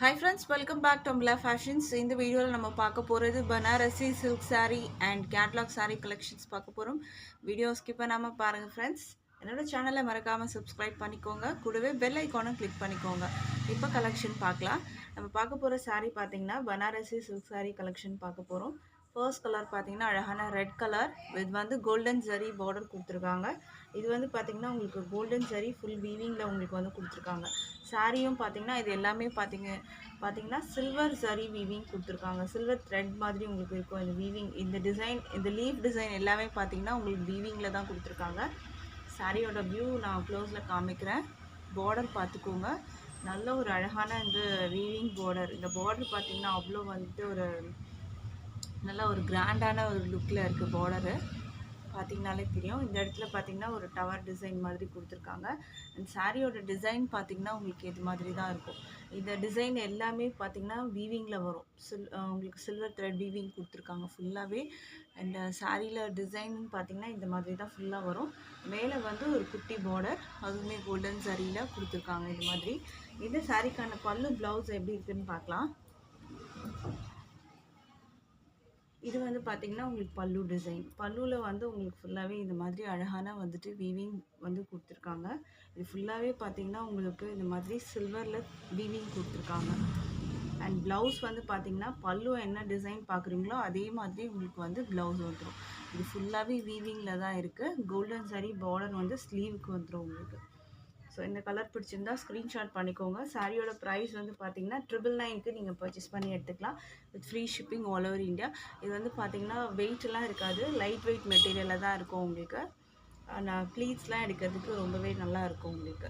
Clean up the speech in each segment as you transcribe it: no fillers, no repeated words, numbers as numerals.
Hi friends, welcome back to Ambla Fashions. இந்த வீடியோல நம்ம பார்க்க போறது Banarasi silk saree and catalog saree collections பார்க்க போறோம். வீடியோ ஸ்கிப் பண்ணாம பாருங்க friends. என்னோட சேனலை மறக்காம subscribe பண்ணிக்கோங்க. கூடவே பெல் ஐகானை click பண்ணிக்கோங்க. இப்போ கலெக்ஷன் பார்க்கலாம். நம்ம பார்க்க போற saree பார்த்தீங்கன்னா பனாரசி silk saree collection பார்க்க போறோம். ஃபர்ஸ்ட் கலர் பார்த்தீங்கன்னா அழகான ரெட் கலர் வித் வந்து கோல்டன் ஜரி பார்டர் கொடுத்துருக்காங்க. இது வந்து பார்த்தீங்கன்னா உங்களுக்கு கோல்டன் ஜரி ஃபுல் வீவிங்கில் உங்களுக்கு வந்து கொடுத்துருக்காங்க. சாரியும் பார்த்தீங்கன்னா இது எல்லாமே பார்த்தீங்கன்னா சில்வர் ஜரி வீவிங் கொடுத்துருக்காங்க. சில்வர் த்ரெட் மாதிரி உங்களுக்கு இருக்கும் இந்த வீவிங். இந்த டிசைன், இந்த லீஃப் டிசைன் எல்லாமே பார்த்தீங்கன்னா உங்களுக்கு வீவிங்கில் தான் கொடுத்துருக்காங்க. சாரியோட வியூ நான் க்ளோஸில் காமிக்கிறேன். பார்டர் பார்த்துக்கோங்க. நல்ல ஒரு அழகான இந்த வீவிங் பார்டர். இந்த பார்டர் பார்த்தீங்கன்னா அவ்வளோ வந்துட்டு ஒரு நல்ல ஒரு கிராண்டான ஒரு லுக்கில் இருக்குது பார்டரு. பார்த்திங்கனாலே தெரியும். இந்த இடத்துல பார்த்திங்கன்னா ஒரு டவர் டிசைன் மாதிரி கொடுத்துருக்காங்க. அண்ட் சாரியோட டிசைன் பார்த்திங்கன்னா உங்களுக்கு இது மாதிரி தான் இருக்கும். இந்த டிசைன் எல்லாமே பார்த்திங்கன்னா வீவிங்கில் வரும். உங்களுக்கு சில்வர் த்ரெட் வீவிங் கொடுத்துருக்காங்க ஃபுல்லாகவே. அண்ட் சாரியில் டிசைன் பார்த்திங்கன்னா இந்த மாதிரி தான் ஃபுல்லாக வரும். மேலே வந்து ஒரு குட்டி பார்டர், அதுவுமே கோல்டன் சாரியில் கொடுத்துருக்காங்க இது மாதிரி. இந்த சாரிக்கான பல்லு ப்ளவுஸ் எப்படி இருக்குதுன்னு பார்க்கலாம். இது வந்து பார்த்திங்கன்னா உங்களுக்கு பல்லு டிசைன். பல்லுவில் வந்து உங்களுக்கு ஃபுல்லாகவே இந்த மாதிரி அழகான வந்துட்டு வீவிங் வந்து கொடுத்துருக்காங்க. இது ஃபுல்லாகவே பார்த்திங்கன்னா உங்களுக்கு இந்த மாதிரி சில்வரில் வீவிங் கொடுத்துருக்காங்க. அண்ட் ப்ளவுஸ் வந்து பார்த்திங்கன்னா பல்லு என்ன டிசைன் பார்க்குறீங்களோ அதே மாதிரி உங்களுக்கு வந்து ப்ளவுஸ் வந்துடும். இது ஃபுல்லாகவே வீவிங்கில் தான் இருக்குது. கோல்டன் சாரி பார்டர் வந்து ஸ்லீவுக்கு வந்துடும் உங்களுக்கு. ஸோ இந்த கலர் பிடிச்சிருந்தா ஸ்க்ரீன்ஷாட் பண்ணிக்கோங்க. சாரியோட ப்ரைஸ் வந்து பார்த்தீங்கன்னா 999க்கு நீங்கள் பர்ச்சேஸ் பண்ணி எடுத்துக்கலாம் with free shipping all over India. இது வந்து பார்த்தீங்கன்னா வெயிட்லாம் இருக்காது, லைட் வெயிட் மெட்டீரியலாக தான் இருக்கும் உங்களுக்கு. நான் ப்ளீட்ஸ்லாம் எடுக்கிறதுக்கு ரொம்பவே நல்லா இருக்கும் உங்களுக்கு.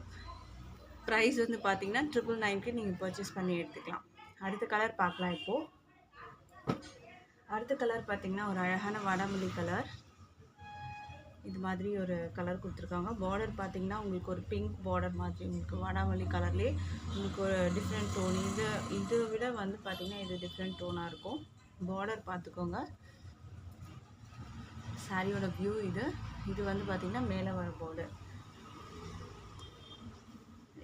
ப்ரைஸ் வந்து பார்த்தீங்கன்னா 999க்கு நீங்கள் பர்ச்சேஸ் பண்ணி எடுத்துக்கலாம். அடுத்த கலர் பார்க்கலாம் இப்போது. அடுத்த கலர் பார்த்தீங்கன்னா ஒரு அழகான வடமல்லி கலர். இது மாதிரி ஒரு கலர் கொடுத்துருக்காங்க. பார்டர் பார்த்தீங்கன்னா உங்களுக்கு ஒரு பிங்க் பார்டர் மாதிரி உங்களுக்கு வடாமல்லி கலர்லேயே உங்களுக்கு ஒரு டிஃப்ரெண்ட் டோன். இதை விட வந்து பார்த்திங்கன்னா இது டிஃப்ரெண்ட் டோனாக இருக்கும். பார்டர் பார்த்துக்கோங்க. சாரியோட வியூ இது வந்து பார்த்திங்கன்னா மேலே வர பார்டர்.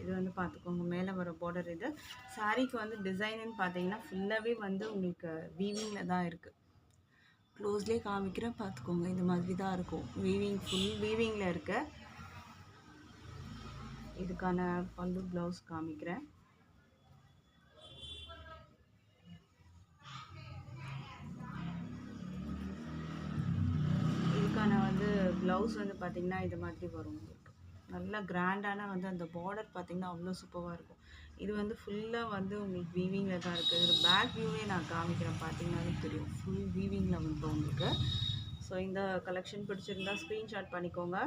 இது வந்து பார்த்துக்கோங்க, மேலே வர பார்டர் இது. சாரிக்கு வந்து டிசைனுன்னு பார்த்தீங்கன்னா ஃபுல்லாகவே வந்து உங்களுக்கு வீவிங்கில் தான் இருக்குது. க்ளோஸ்லேயே காமிக்கிறேன் பார்த்துக்கோங்க. இந்த மாதிரி தான் இருக்கும். வீவிங் ஃபுல் வீவிங்கில் இருக்க. இதுக்கான பல்லு ப்ளவுஸ் காமிக்கிறேன். இதுக்கான வந்து ப்ளவுஸ் வந்து பார்த்திங்கன்னா இது மாதிரி வரும் உங்களுக்கு. நல்லா கிராண்டான வந்து அந்த பார்டர் பார்த்திங்கன்னா அவ்வளோ சூப்பராக இருக்கும். இது வந்து ஃபுல்லாக வந்து உங்களுக்கு வீவிங்கில் தான் இருக்குது. இது பேக் வியூவே நான் காமிக்கிறேன், பார்த்தீங்கன்னாலே தெரியும். ஃபுல் வீவிங்கில் வந்து உங்களுக்கு. ஸோ இந்த கலெக்ஷன் பிடிச்சிருந்தா ஸ்க்ரீன்ஷாட் பண்ணிக்கோங்க.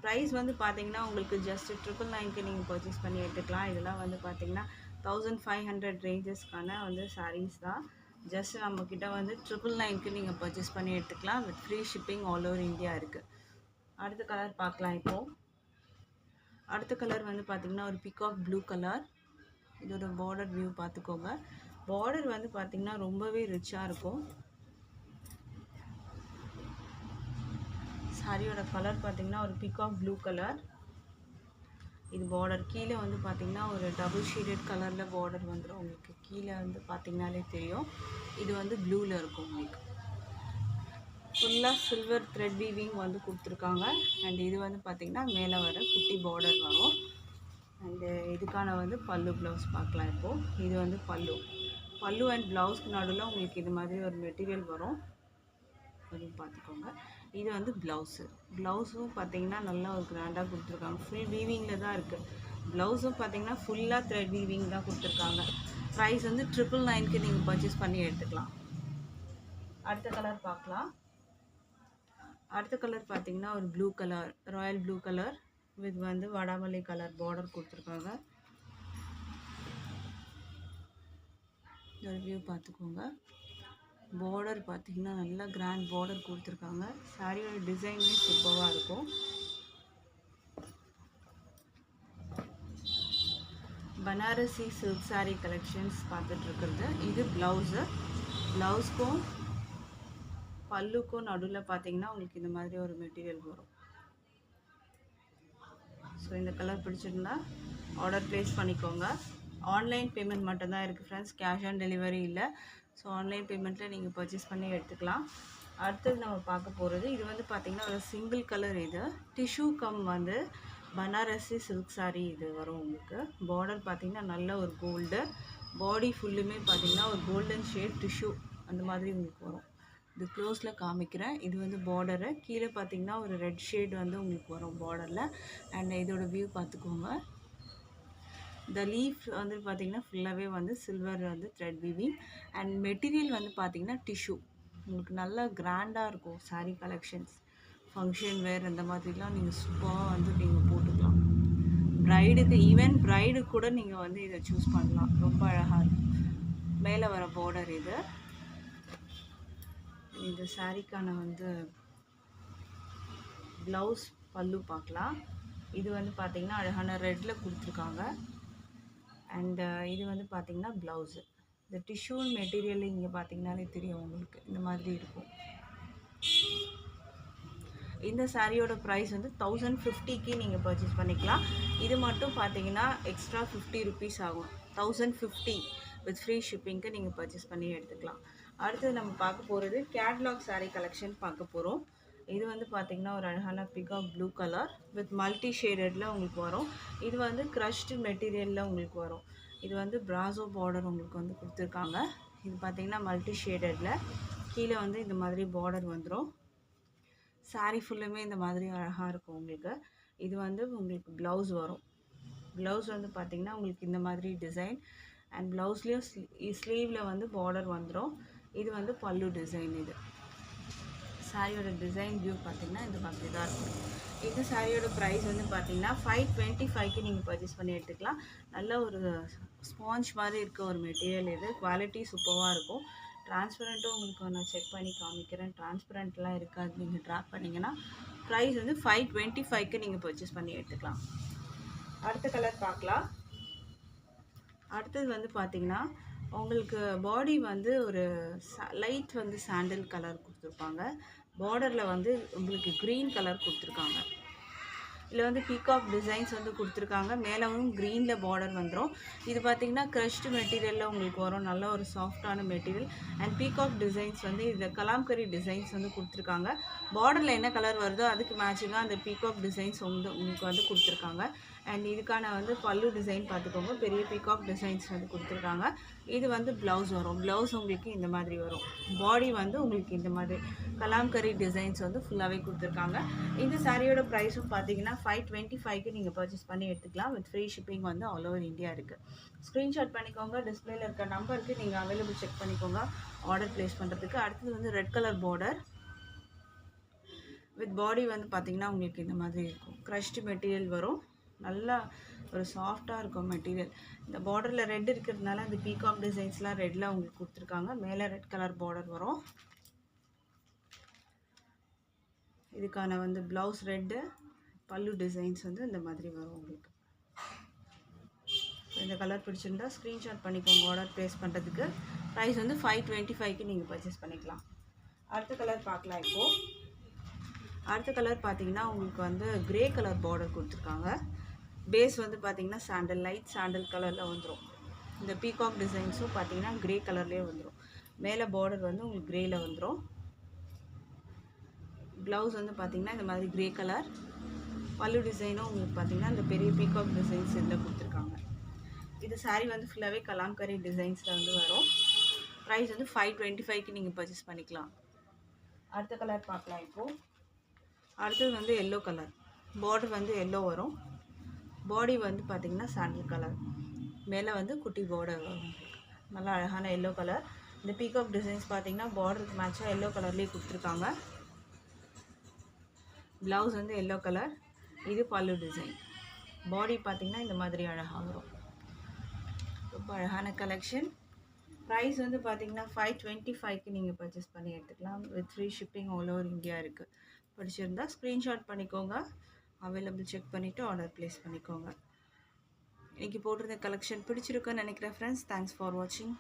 ப்ரைஸ் வந்து பார்த்தீங்கன்னா உங்களுக்கு ஜஸ்ட் 999க்கு நீங்கள் பர்ச்சேஸ் பண்ணி எடுத்துக்கலாம். இதெல்லாம் வந்து பார்த்தீங்கன்னா 1500 ரேஞ்சஸ்க்கான வந்து சாரீஸ் தான். ஜஸ்ட் நம்மக்கிட்ட வந்து 999க்கு நீங்கள் பர்ச்சேஸ் பண்ணி எடுத்துக்கலாம் with free shipping all over India இருக்குது. அடுத்த கலர் பார்க்கலாம் இப்போது. அடுத்த கலர் வந்து பார்த்திங்கன்னா ஒரு பிகாக் ப்ளூ கலர். இதோட பார்டர் வியூ பார்த்துக்கோங்க. பார்டர் வந்து பார்த்திங்கன்னா ரொம்பவே ரிச்சாக இருக்கும். சாரியோட கலர் பார்த்திங்கன்னா ஒரு பிகாக் ப்ளூ கலர். இது பார்டர் கீழே வந்து பார்த்திங்கன்னா ஒரு டபுள் ஷேடட் கலரில் பார்டர் வந்துடும் உங்களுக்கு. கீழே வந்து பார்த்திங்கனாலே தெரியும். இது வந்து ப்ளூவில் இருக்கும் உங்களுக்கு. ஃபுல்லாக சில்வர் த்ரெட் வீவிங் வந்து கொடுத்துருக்காங்க. அண்ட் இது வந்து பார்த்திங்கன்னா மேலே வர குட்டி பார்டர் வரும். அண்டு இதுக்கான வந்து பல்லு ப்ளவுஸ் பார்க்கலாம் இப்போது. இது வந்து பல்லு அண்ட் ப்ளவுஸ்க்கு நடுவில் உங்களுக்கு இது மாதிரி ஒரு மெட்டீரியல் வரும், அப்படின்னு பார்த்துக்கோங்க. இது வந்து ப்ளவுஸும் பார்த்திங்கன்னா நல்லா ஒரு கிராண்டாக கொடுத்துருக்காங்க. ஃபுல் வீவிங்கில் தான் இருக்குது. ப்ளவுஸும் பார்த்திங்கன்னா ஃபுல்லாக த்ரெட் வீவிங் தான் கொடுத்துருக்காங்க. ப்ரைஸ் வந்து 999க்கு நீங்கள் பர்ச்சேஸ் பண்ணி எடுத்துக்கலாம். அடுத்த கலர் பார்க்கலாம். அடுத்த கலர் பார்த்திங்கன்னா ஒரு blue colour, Royal blue colour with வந்து வடாமல்லி கலர் பார்டர் கொடுத்துருக்காங்க. இந்த வியூ பார்த்துக்கோங்க. பார்டர் பார்த்திங்கன்னா நல்லா கிராண்ட் பார்டர் கொடுத்துருக்காங்க. சாரியோட டிசைனே சூப்பராக இருக்கும். பனாரசி சில்க் சாரீ கலெக்ஷன்ஸ் பார்த்துட்ருக்குறது. இது ப்ளவுஸ்க்கும் பல்லுக்கும் நடுவில் பார்த்திங்கன்னா உங்களுக்கு இந்த மாதிரி ஒரு மெட்டீரியல் வரும். ஸோ இந்த கலர் பிடிச்சிருந்தா ஆர்டர் ப்ளேஸ் பண்ணிக்கோங்க. ஆன்லைன் பேமெண்ட் மட்டும் தான் இருக்குது ஃப்ரெண்ட்ஸ், கேஷ் ஆன் டெலிவரி இல்லை. ஸோ ஆன்லைன் பேமெண்ட்டில் நீங்கள் பர்ச்சேஸ் பண்ணி எடுத்துக்கலாம். அடுத்தது நம்ம பார்க்க போகிறது, இது வந்து பார்த்திங்கன்னா ஒரு சிங்கிள் கலர், இது டிஷ்யூ கம் வந்து பனாரசி சில்க் சாரீ இது வரும் உங்களுக்கு. பார்டர் பார்த்திங்கன்னா நல்ல ஒரு கோல்டு, பாடி ஃபுல்லுமே பார்த்திங்கன்னா ஒரு கோல்டன் ஷேட் டிஷ்யூ அந்த மாதிரி உங்களுக்கு வரும். இது க்ளோஸில் காமிக்கிறேன். இது வந்து பார்டரு, கீழே பார்த்திங்கன்னா ஒரு ரெட் ஷேட் வந்து உங்களுக்கு வரும் பார்டரில். அண்ட் இதோட வியூ பார்த்துக்கோங்க. இந்த லீஃப் வந்து பார்த்திங்கன்னா ஃபுல்லாகவே வந்து சில்வர் வந்து த்ரெட் வீவிங். அண்ட் மெட்டீரியல் வந்து பார்த்திங்கன்னா டிஷ்யூ. உங்களுக்கு நல்லா கிராண்டாக இருக்கும் சாரீ கலெக்ஷன்ஸ். ஃபங்க்ஷன் வேர் அந்த மாதிரிலாம் நீங்கள் சூப்பராக வந்து நீங்கள் போட்டுக்கலாம். ப்ரைடுக்கு, ஈவன் ப்ரைடு கூட நீங்கள் வந்து இதை சூஸ் பண்ணலாம். ரொம்ப அழகாக இருக்கும். மேலே வர பார்டர் இது. இந்த சாரீக்கான வந்து ப்ளவுஸ் பல்லு பார்க்கலாம். இது வந்து பார்த்திங்கன்னா அழகான ரெட்டில் கொடுத்துருக்காங்க. அண்டு இது வந்து பார்த்திங்கன்னா ப்ளவுஸு. இந்த டிஷ்யூ மெட்டீரியல் இங்கே பார்த்திங்கனாலே தெரியும் உங்களுக்கு, இந்த மாதிரி இருக்கும். இந்த சாரியோட ப்ரைஸ் வந்து 1050க்கு நீங்கள் பர்ச்சேஸ் பண்ணிக்கலாம். இது மட்டும் பார்த்தீங்கன்னா எக்ஸ்ட்ரா 50 ருபீஸ் ஆகும். 1050 வித் ஃப்ரீ ஷிப்பிங்க்கு நீங்கள் பர்ச்சேஸ் பண்ணி எடுத்துக்கலாம். அடுத்தது நம்ம பார்க்க போகிறது கேட்லாக் சாரீ கலெக்ஷன் பார்க்க போகிறோம். இது வந்து பார்த்திங்கன்னா ஒரு அழகான peacock blue colour with multi ஷேடடில் உங்களுக்கு வரும். இது வந்து க்ரஷ்டு மெட்டீரியலில் உங்களுக்கு வரும். இது வந்து ப்ராசோ பார்டர் உங்களுக்கு வந்து கொடுத்துருக்காங்க. இது பார்த்திங்கன்னா மல்டி ஷேடடில் கீழே வந்து இந்த மாதிரி பார்டர் வந்துடும். சாரீ ஃபுல்லுமே இந்த மாதிரி அழகாக இருக்கும் உங்களுக்கு. இது வந்து உங்களுக்கு ப்ளவுஸ் வரும். ப்ளவுஸ் வந்து பார்த்திங்கன்னா உங்களுக்கு இந்த மாதிரி டிசைன். அண்ட் ப்ளவுஸ்லேயும் ஸ்லீவில் வந்து பார்டர் வந்துடும். இது வந்து பல்லு டிசைன். இது சாரியோட டிசைன் வியூ பார்த்திங்கன்னா இந்த மாதிரி தான் இருக்கும். இந்த சாரியோட ப்ரைஸ் வந்து பார்த்திங்கன்னா 525க்கு நீங்கள் பர்ச்சேஸ் பண்ணி எடுத்துக்கலாம். நல்ல ஒரு ஸ்பாஞ்ச் மாதிரி இருக்க ஒரு மெட்டீரியல். இது குவாலிட்டி சூப்பராக இருக்கும். ட்ரான்ஸ்பரண்ட்டும் உங்களுக்கு நான் செக் பண்ணி காமிக்கிறேன். ட்ரான்ஸ்பரண்ட்லாம் இருக்காது. நீங்கள் ட்ராப் பண்ணிங்கன்னா ப்ரைஸ் வந்து 525க்கு நீங்கள் பர்ச்சேஸ் பண்ணி எடுத்துக்கலாம். அடுத்த கலர் பார்க்கலாம். அடுத்தது வந்து பார்த்திங்கன்னா உங்களுக்கு பாடி வந்து ஒரு லைட் வந்து சாண்டல் கலர் கொடுத்துருப்பாங்க. பார்டரில் வந்து உங்களுக்கு க்ரீன் கலர் கொடுத்துருக்காங்க. இதில் வந்து பீகாக் டிசைன்ஸ் வந்து கொடுத்துருக்காங்க. மேலவும் க்ரீனில் பார்டர் வந்துடும். இது பார்த்திங்கன்னா க்ரஷ்டு மெட்டீரியலில் உங்களுக்கு வரும். நல்ல ஒரு சாஃப்டான மெட்டீரியல். அண்ட் பீகாக் டிசைன்ஸ் வந்து இதில் கலாம்கரி டிசைன்ஸ் வந்து கொடுத்துருக்காங்க. பார்டரில் என்ன கலர் வருதோ அதுக்கு மேட்சிங்காக அந்த பீகாக் டிசைன்ஸ் வந்து உங்களுக்கு வந்து கொடுத்துருக்காங்க. அண்ட் இதுக்கான வந்து பல்லு டிசைன் பார்த்துக்கோங்க. பெரிய பீகாக் டிசைன்ஸ் வந்து கொடுத்துருக்காங்க. இது வந்து ப்ளவுஸ் வரும். ப்ளவுஸ் உங்களுக்கு இந்த மாதிரி வரும். பாடி வந்து உங்களுக்கு இந்த மாதிரி கலாம்கரி டிசைன்ஸ் வந்து ஃபுல்லாகவே கொடுத்துருக்காங்க. இந்த சாரியோட ப்ரைஸும் பார்த்தீங்கன்னா 525க்கு நீங்கள் பர்ச்சேஸ் பண்ணி எடுத்துக்கலாம். வித் ஃப்ரீ ஷிப்பிங் வந்து ஆல் ஓவர் இந்தியா இருக்குது. ஸ்க்ரீன்ஷாட் பண்ணிக்கோங்க. டிஸ்பிளேல இருக்க நம்பருக்கு நீங்கள் அவைலபிள் செக் பண்ணிக்கோங்க ஆர்டர் ப்ளேஸ் பண்ணுறதுக்கு. அடுத்தது வந்து ரெட் கலர் பார்டர் வித் பாடி வந்து பார்த்திங்கன்னா உங்களுக்கு இந்த மாதிரி இருக்கும். க்ரஷ்டு மெட்டீரியல் வரும். நல்லா ஒரு சாஃப்டாக இருக்கும் மெட்டீரியல். இந்த பார்டரில் ரெட் இருக்கிறதுனால அந்த பீகாக் டிசைன்ஸ்லாம் ரெட்டில் உங்களுக்கு கொடுத்துருக்காங்க. மேலே ரெட் கலர் பார்டர் வரும். இதுக்கான வந்து ப்ளவுஸ் ரெட்டு, பல்லு டிசைன்ஸ் வந்து இந்த மாதிரி வரும் உங்களுக்கு. இந்த கலர் பிடிச்சிருந்தா ஸ்க்ரீன்ஷாட் பண்ணிக்கோங்க ஆர்டர் ப்ளேஸ் பண்ணுறதுக்கு. ப்ரைஸ் வந்து 525க்கு நீங்கள் பர்ச்சேஸ் பண்ணிக்கலாம். அடுத்த கலர் பார்க்கலாம். இப்போது அடுத்த கலர் பார்த்தீங்கன்னா உங்களுக்கு வந்து கிரே கலர் பார்டர் கொடுத்துருக்காங்க. பேஸ் வந்து பார்த்திங்கன்னா சாண்டல், லைட் சாண்டல் கலரில் வந்துடும். இந்த பீகாக் டிசைன்ஸும் பார்த்திங்கன்னா க்ரே கலர்லேயே வந்துடும். மேலே பார்டர் வந்து உங்களுக்கு க்ரேயில் வந்துடும். ப்ளவுஸ் வந்து பார்த்திங்கன்னா இந்த மாதிரி க்ரே கலர். பல்லு டிசைனும் உங்களுக்கு பார்த்திங்கன்னா இந்த பெரிய பீகாக் டிசைன்ஸ் இதில் கொடுத்துருக்காங்க. இது சாரீ வந்து ஃபுல்லாகவே கலாம்கரி டிசைன்ஸில் வந்து வரும். ப்ரைஸ் வந்து 525க்கு நீங்கள் பர்ச்சேஸ் பண்ணிக்கலாம். அடுத்த கலர் பார்க்கலாம். இப்போது அடுத்தது வந்து எல்லோ கலர். பார்டர் வந்து எல்லோ வரும். பாடி வந்து பார்த்திங்கன்னா சாண்டல் கலர். மேலே வந்து குட்டி பார்டர் வரும். நல்லா அழகான எல்லோ கலர். இந்த பீகாக் டிசைன்ஸ் பார்த்திங்கன்னா பார்டருக்கு மேட்சாக எல்லோ கலர்லேயே கொடுத்துருக்காங்க. ப்ளவுஸ் வந்து எல்லோ கலர். இது பல்லு டிசைன். பாடி பார்த்திங்கன்னா இந்த மாதிரி அழகாக வரும். ரொம்ப அழகான கலெக்ஷன். ப்ரைஸ் வந்து பார்த்திங்கன்னா 525க்கு நீங்கள் பர்ச்சேஸ் பண்ணி எடுத்துக்கலாம். With free shipping all over India இருக்குது. பிடிச்சிருந்தா ஸ்க்ரீன்ஷாட் பண்ணிக்கோங்க. அவைலபிள் செக் பண்ணிவிட்டு ஆர்டர் ப்ளேஸ் பண்ணிக்கோங்க. இன்றைக்கி போட்டிருந்த கலெக்ஷன் பிடிச்சிருக்குன்னு நினைக்கிறேன் ஃப்ரெண்ட்ஸ். தேங்க்ஸ் ஃபார் வாட்சிங்.